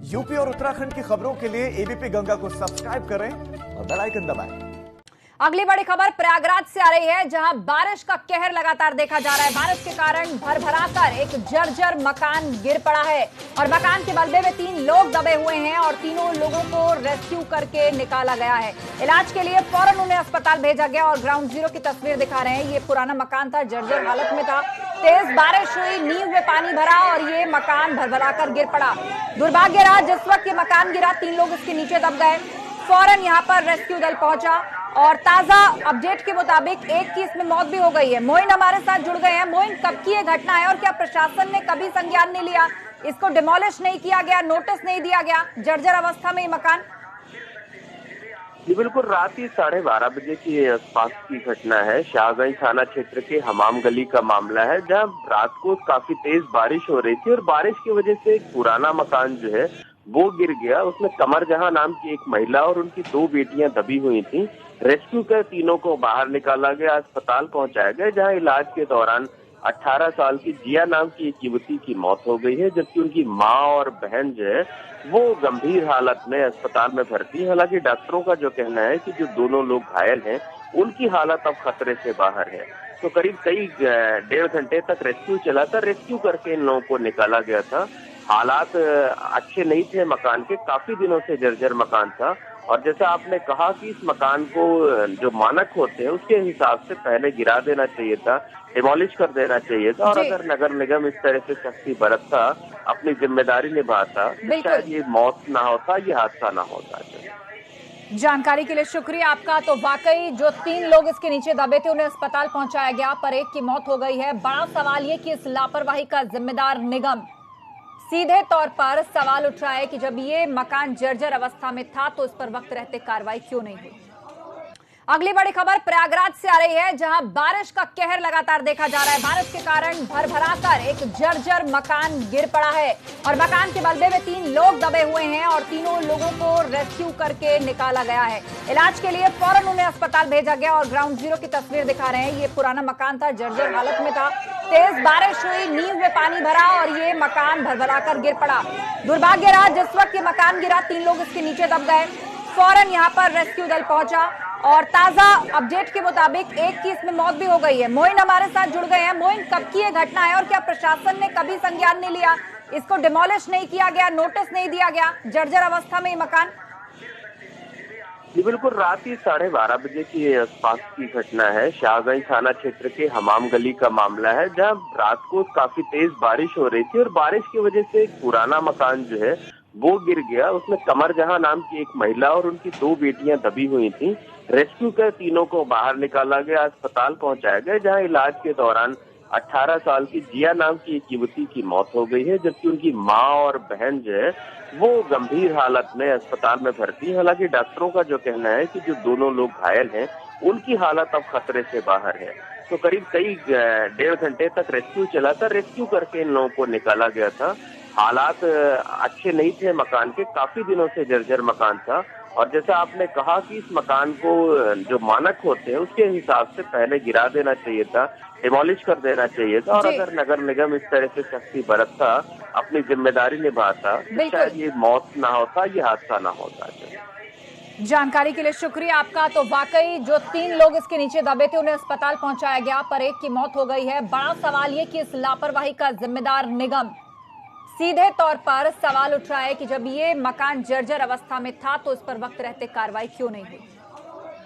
UP और उत्तराखंड की खबरों के लिए एबीपी गंगा को सब्सक्राइब करें और बेल आइकन दबाएं। अगली बड़ी खबर प्रयागराज से आ रही है, जहां बारिश का कहर लगातार देखा जा रहा है। बारिश के कारण भरभराकर एक जर्जर मकान गिर पड़ा है और मकान के मलबे में 3 लोग दबे हुए हैं और तीनों लोगों को रेस्क्यू करके निकाला गया है। इलाज के लिए फौरन उन्हें अस्पताल भेजा गया और ग्राउंड जीरो की तस्वीर दिखा रहे हैं। ये पुराना मकान था, जर्जर हालत में था। तेज बारिश हुई, नींव में पानी भरा और ये मकान भरभराकर गिर पड़ा। दुर्भाग्य रहा, जिस वक्त ये मकान गिरा 3 लोग इसके नीचे दब गए। फौरन यहाँ पर रेस्क्यू दल पहुंचा और ताजा अपडेट के मुताबिक एक की इसमें मौत भी हो गई है। मोइन हमारे साथ जुड़ गए हैं। मोइन, कब की ये घटना है और क्या प्रशासन ने कभी संज्ञान नहीं लिया, इसको डिमोलिश नहीं किया गया, नोटिस नहीं दिया गया, जर्जर अवस्था में ये मकान? जी बिल्कुल, रात ही 12:30 बजे की आसपास की घटना है। शाहगंज थाना क्षेत्र के हमाम गली का मामला है, जहां रात को काफी तेज बारिश हो रही थी और बारिश की वजह से एक पुराना मकान जो है वो गिर गया। उसमें कमर जहां नाम की एक महिला और उनकी 2 बेटियां दबी हुई थी। रेस्क्यू कर तीनों को बाहर निकाला गया, अस्पताल पहुंचाया गया, जहां इलाज के दौरान 18 साल की जिया नाम की एक युवती की मौत हो गई है, जबकि उनकी मां और बहन जो है वो गंभीर हालत में अस्पताल में भर्ती है। हालांकि डॉक्टरों का जो कहना है कि जो दोनों लोग घायल हैं उनकी हालत अब खतरे से बाहर है। तो करीब 1.5 घंटे तक रेस्क्यू चला था। रेस्क्यू करके इन लोगों को निकाला गया था। हालात अच्छे नहीं थे मकान के, काफी दिनों से जर्जर मकान था और जैसा आपने कहा कि इस मकान को जो मानक होते हैं उसके हिसाब से पहले गिरा देना चाहिए था, डिमोलिश कर देना चाहिए था। और अगर नगर निगम इस तरह से सख्ती बरतता, अपनी जिम्मेदारी निभाता, तो शायद ये मौत ना होता, ये हादसा ना होता। जानकारी के लिए शुक्रिया आपका। तो वाकई जो 3 लोग इसके नीचे दबे थे उन्हें अस्पताल पहुंचाया गया, पर एक की मौत हो गई है। बड़ा सवाल ये कि इस लापरवाही का जिम्मेदार निगम। सीधे तौर पर सवाल उठ रहा है कि जब ये मकान जर्जर अवस्था में था तो इस पर वक्त रहते कार्रवाई क्यों नहीं हुई। अगली बड़ी खबर प्रयागराज से आ रही है, जहां बारिश का कहर लगातार देखा जा रहा है। बारिश के कारण भरभराकर एक जर्जर मकान गिर पड़ा है और मकान के मलबे में 3 लोग दबे हुए हैं और तीनों लोगों को रेस्क्यू करके निकाला गया है। इलाज के लिए फौरन उन्हें अस्पताल भेजा गया और ग्राउंड जीरो की तस्वीर दिखा रहे हैं। ये पुराना मकान था, जर्जर हालत में था। तेज बारिश हुई, नींव में पानी भरा और ये मकान भरभराकर गिर पड़ा। दुर्भाग्य रहा, जिस वक्त ये मकान गिरा 3 लोग इसके नीचे दब गए। फौरन यहाँ पर रेस्क्यू दल पहुंचा और ताजा अपडेट के मुताबिक एक की इसमें मौत भी हो गई है। मोइन हमारे साथ जुड़ गए हैं। मोइन, कब की ये घटना है और क्या प्रशासन ने कभी संज्ञान नहीं लिया, इसको डिमोलिश नहीं किया गया, नोटिस नहीं दिया गया, जर्जर अवस्था में ये मकान? जी बिल्कुल, रात ही 12:30 बजे की आसपास की घटना है। शाहगंज थाना क्षेत्र के हमाम गली का मामला है, जहां रात को काफी तेज बारिश हो रही थी और बारिश की वजह से एक पुराना मकान जो है वो गिर गया। उसमें कमर जहां नाम की एक महिला और उनकी 2 बेटियां दबी हुई थी। रेस्क्यू कर तीनों को बाहर निकाला गया, अस्पताल पहुंचाया गया, जहां इलाज के दौरान 18 साल की जिया नाम की एक युवती की मौत हो गई है, जबकि उनकी मां और बहन जो है वो गंभीर हालत में अस्पताल में भर्ती है। हालांकि डॉक्टरों का जो कहना है कि जो दोनों लोग घायल हैं उनकी हालत अब खतरे से बाहर है। तो करीब 1.5 घंटे तक रेस्क्यू चला था। रेस्क्यू करके इन लोगों को निकाला गया था। हालात अच्छे नहीं थे मकान के, काफी दिनों से जर्जर मकान था और जैसा आपने कहा कि इस मकान को जो मानक होते हैं उसके हिसाब से पहले गिरा देना चाहिए था, डिमोलिश कर देना चाहिए था। और अगर नगर निगम इस तरह से सख्ती बरतता, अपनी जिम्मेदारी निभाता, तो शायद ये मौत ना होता, ये हादसा ना होता। जानकारी के लिए शुक्रिया आपका। तो वाकई जो 3 लोग इसके नीचे दबे थे उन्हें अस्पताल पहुंचाया गया, पर एक की मौत हो गई है। बड़ा सवाल ये कि इस लापरवाही का जिम्मेदार निगम। सीधे तौर पर सवाल उठ रहा है कि जब ये मकान जर्जर अवस्था में था तो इस पर वक्त रहते कार्रवाई क्यों नहीं हुई।